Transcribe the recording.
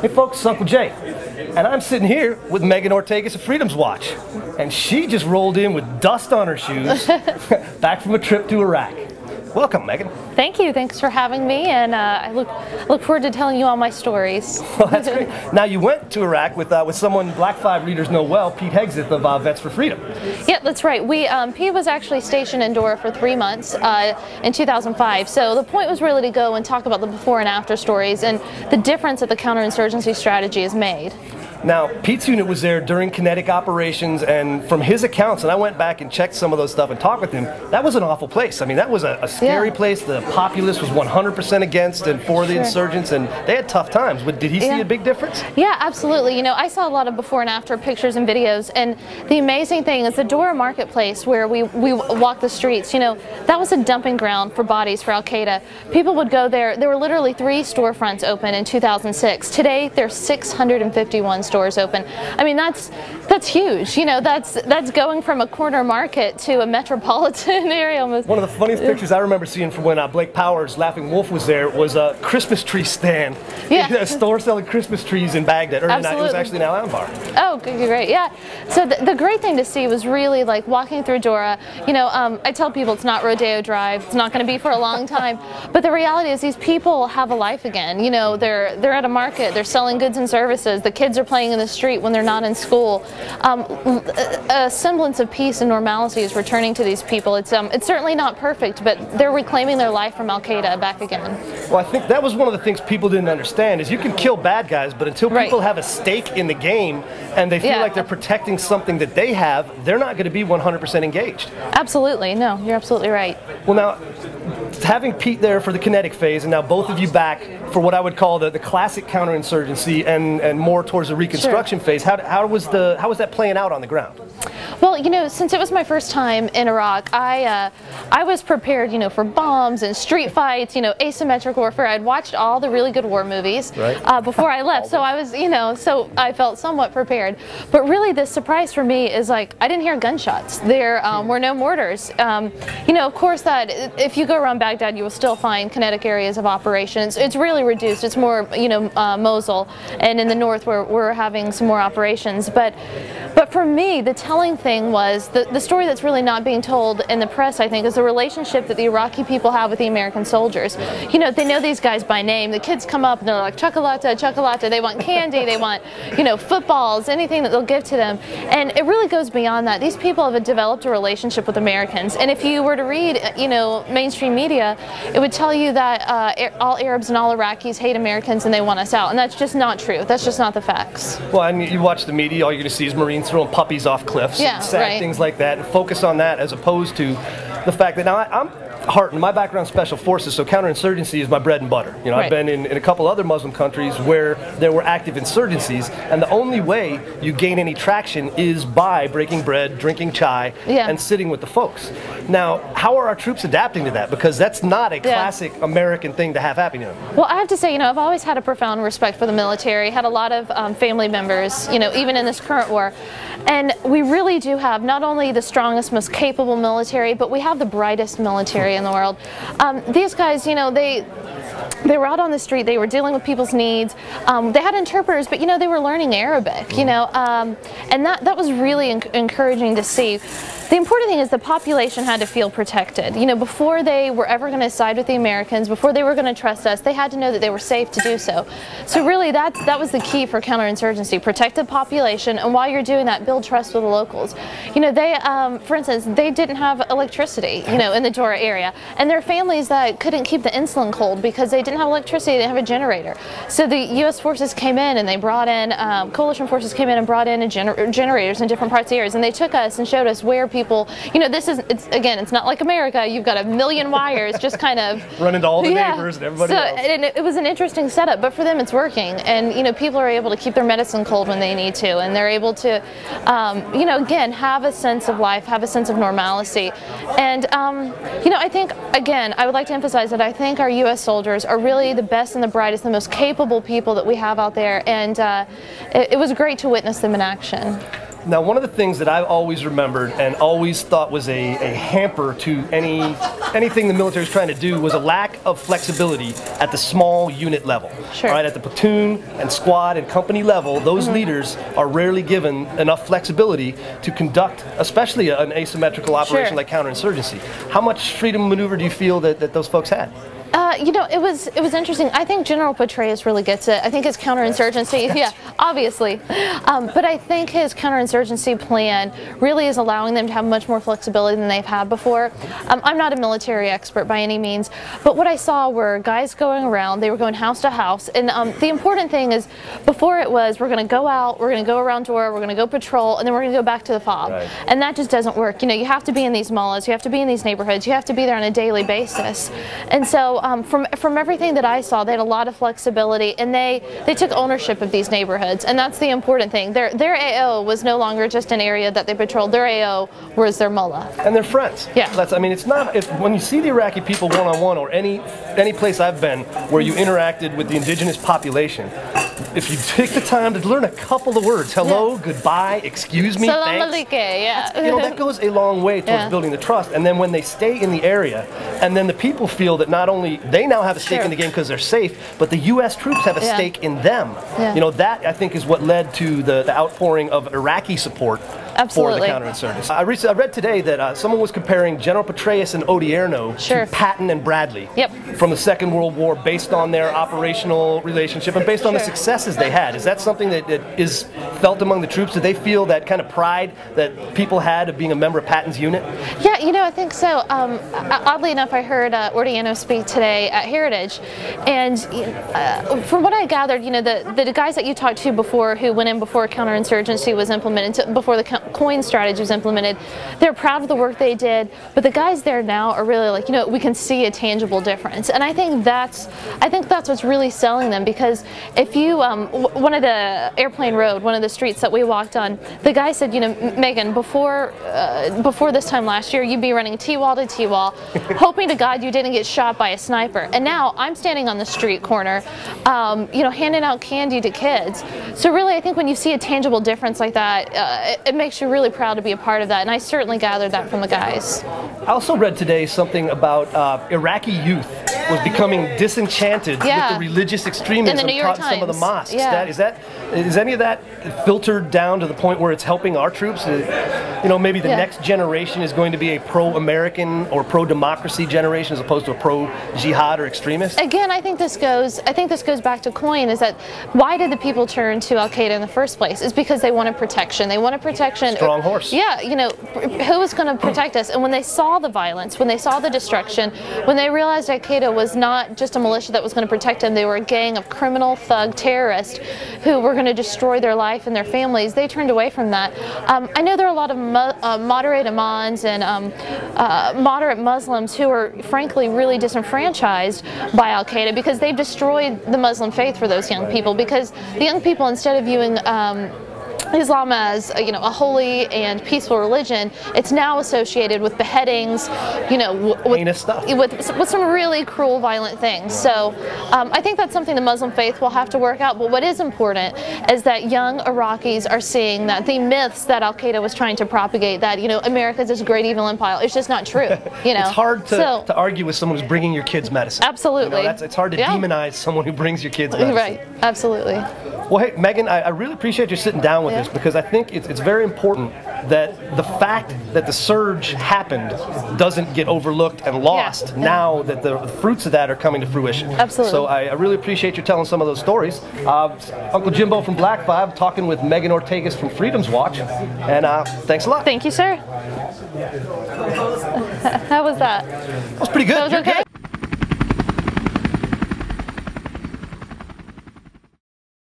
Hey folks, it's Uncle Jay, and I'm sitting here with Megan Ortagus of Freedom's Watch, and she just rolled in with dust on her shoes, back from a trip to Iraq. Welcome, Megan. Thank you. Thanks for having me, and I look forward to telling you all my stories. Well, that's great. Now, you went to Iraq with someone Black 5 readers know well, Pete Hegseth of Vets for Freedom. Yeah, that's right. Pete was actually stationed in Dora for 3 months in 2005. So the point was really to go and talk about the before and after stories and the difference that the counterinsurgency strategy has made. Now, Pete's unit was there during kinetic operations, and from his accounts, and I went back and checked some of those stuff and talked with him, that was an awful place. I mean, that was a scary place. The populace was 100% against and for the insurgents, and they had tough times. Did he see a big difference? Yeah, absolutely. You know, I saw a lot of before and after pictures and videos, and the amazing thing is the Dora marketplace where we walked the streets, you know, that was a dumping ground for bodies for Al-Qaeda. People would go there. There were literally 3 storefronts open in 2006. Today, there's 651 stores open. I mean, that's huge. You know, that's going from a corner market to a metropolitan area almost. One of the funniest pictures I remember seeing from when Blake Powers' Laughing Wolf was there was a Christmas tree stand. Yeah. A store selling Christmas trees in Baghdad. Or Absolutely. It was actually in Al Anbar. Oh, great. Yeah. So the great thing to see was really like walking through Dora. You know, I tell people it's not Rodeo Drive. It's not going to be for a long time. But the reality is these people have a life again. You know, they're at a market. They're selling goods and services. The kids are playing in the street when they're not in school. A semblance of peace and normalcy is returning to these people. It's certainly not perfect, but they're reclaiming their life from Al-Qaeda back again. Well, I think that was one of the things people didn't understand is you can kill bad guys, but until people have a stake in the game and they feel like they're protecting something that they have, they're not going to be 100% engaged. Absolutely. No, you're absolutely right. Well, now, having Pete there for the kinetic phase and now both of you back for what I would call the classic counterinsurgency and more towards the reconstruction phase, how was that playing out on the ground? Well, you know, since it was my first time in Iraq, I was prepared, you know, for bombs and street fights, you know, asymmetric warfare. I'd watched all the really good war movies before I left, so I was, you know, so I felt somewhat prepared. But really, the surprise for me is like I didn't hear gunshots. There were no mortars. You know, of course, that if you go around Baghdad, you will still find kinetic areas of operations. It's really reduced. It's more, you know, Mosul and in the north where we're having some more operations. But for me, the telling thing was the story that's really not being told in the press, I think, is the relationship that the Iraqi people have with the American soldiers. You know, they know these guys by name. The kids come up and they're like, chocolata, chocolata. They want candy. They want, you know, footballs, anything that they'll give to them. And it really goes beyond that. These people have developed a relationship with Americans. And if you were to read, you know, mainstream media, it would tell you that all Arabs and all Iraqis hate Americans and they want us out. And that's just not true. That's just not the facts. Well, and you watch the media, all you're going to see is Marines throwing puppies off cliffs, sad things like that, and focus on that as opposed to the fact that now I'm heartened. My background special forces, so counterinsurgency is my bread and butter. You know, I've been in a couple other Muslim countries where there were active insurgencies, and the only way you gain any traction is by breaking bread, drinking chai, and sitting with the folks. Now, how are our troops adapting to that? Because that's not a classic American thing to have happen. Well, I have to say, you know, I've always had a profound respect for the military, had a lot of family members, you know, even in this current war. And we really do have not only the strongest, most capable military, but we have the brightest military in the world. These guys, you know, they were out on the street, they were dealing with people's needs. They had interpreters, but, you know, they were learning Arabic, you know, and that was really encouraging to see. The important thing is the population had to feel protected. You know, before they were ever going to side with the Americans, before they were going to trust us, they had to know that they were safe to do so. So really, that was the key for counterinsurgency: protect the population, and while you're doing that, build trust with the locals. You know, they, for instance, they didn't have electricity, you know, in the Dora area, and there are families that couldn't keep the insulin cold because they didn't have electricity, they didn't have a generator. So the U.S. forces came in and they brought in, coalition forces came in and brought in generators in different parts of the areas, and they took us and showed us where people, you know, it's not like America. You've got a million wires just kind of running to all the neighbors and everybody else. And it was an interesting setup, but for them it's working, and you know, people are able to keep their medicine cold when they need to, and they're able to, you know, again, have a sense of life, have a sense of normalcy. And you know, I think, again, I would like to emphasize that I think our U.S. soldiers are really the best and the brightest, the most capable people that we have out there, and it was great to witness them in action. Now, one of the things that I've always remembered and always thought was a hamper to anything the military was trying to do was a lack of flexibility at the small unit level. Sure. All right, at the platoon and squad and company level, those leaders are rarely given enough flexibility to conduct, especially an asymmetrical operation like counterinsurgency. How much freedom of maneuver do you feel that those folks had? You know, it was interesting. I think General Petraeus really gets it. I think his counterinsurgency, yeah, obviously, but I think his counterinsurgency plan really is allowing them to have much more flexibility than they've had before. I'm not a military expert by any means, but what I saw were guys going around. They were going house to house, and the important thing is, before it was we're going to go out, we're going to go around Dora, we're going to go patrol, and then we're going to go back to the fob, and that just doesn't work. You know, you have to be in these mullahs, you have to be in these neighborhoods, you have to be there on a daily basis, and so. From everything that I saw, they had a lot of flexibility, and they took ownership of these neighborhoods, and that's the important thing. Their AO was no longer just an area that they patrolled. Their AO was their mullah. And they're friends. Yeah. I mean, it's not, when you see the Iraqi people one-on-one, or any place I've been where you interacted with the indigenous population, if you take the time to learn a couple of words, hello, goodbye, excuse me, Salam thanks, alaikum, you know, that goes a long way towards building the trust. And then when they stay in the area, and then the people feel that not only they now have a stake in the game because they're safe, but the U.S. troops have a stake in them. You know, that I think is what led to the outpouring of Iraqi support for the counterinsurgency. I read today that someone was comparing General Petraeus and Odierno to Patton and Bradley from the Second World War, based on their operational relationship and based on the successes they had. Is that something that is felt among the troops? Do they feel that kind of pride that people had of being a member of Patton's unit? Yeah, you know, I think so. Oddly enough, I heard Odierno speak today at Heritage, and from what I gathered, you know, the guys that you talked to before, who went in before counterinsurgency was implemented, before the coin strategy was implemented, they're proud of the work they did, but the guys there now are really like, you know, we can see a tangible difference, and I think that's what's really selling them, because if you one of the Airplane Road, one of the streets that we walked on, the guy said, you know, Megan, before this time last year, you'd be running T-wall to T-wall, hoping to God you didn't get shot by a sniper, and now I'm standing on the street corner, you know, handing out candy to kids. So really, I think when you see a tangible difference like that, it makes you really proud to be a part of that, and I certainly gathered that from the guys. I also read today something about Iraqi youth was becoming disenchanted with the religious extremism taught in some of the mosques. Is any of that filtered down to the point where it's helping our troops? You know, maybe the next generation is going to be a pro-American or pro-democracy generation as opposed to a pro-jihad or extremist? Again, I think this goes back to coin, is that why did the people turn to Al-Qaeda in the first place? It's because they wanted protection. They wanted protection. Strong horse. Yeah, you know, who was going to protect us? And when they saw the violence, when they saw the destruction, when they realized Al-Qaeda was not just a militia that was going to protect them, they were a gang of criminal thug terrorists who were going to destroy their life and their families, they turned away from that. I know there are a lot of moderate imams and moderate Muslims who are frankly really disenfranchised by Al-Qaeda because they've destroyed the Muslim faith for those young people, because the young people, instead of viewing Islam as, you know, a holy and peaceful religion, it's now associated with beheadings, you know, with some really cruel, violent things. So I think that's something the Muslim faith will have to work out. But what is important is that young Iraqis are seeing that the myths that Al-Qaeda was trying to propagate, that, you know, America's this great evil empire, it's just not true. You know, it's hard to argue with someone who's bringing your kids medicine. Absolutely. You know, it's hard to demonize someone who brings your kids medicine. Right. Absolutely. Well, hey, Megan, I really appreciate you sitting down with us, because I think it's very important that the fact that the surge happened doesn't get overlooked and lost now that the fruits of that are coming to fruition. Absolutely. So I really appreciate you telling some of those stories. Uncle Jimbo from Black 5 talking with Megan Ortagus from Freedom's Watch, and thanks a lot. Thank you, sir. How was that? That was pretty good. That was okay?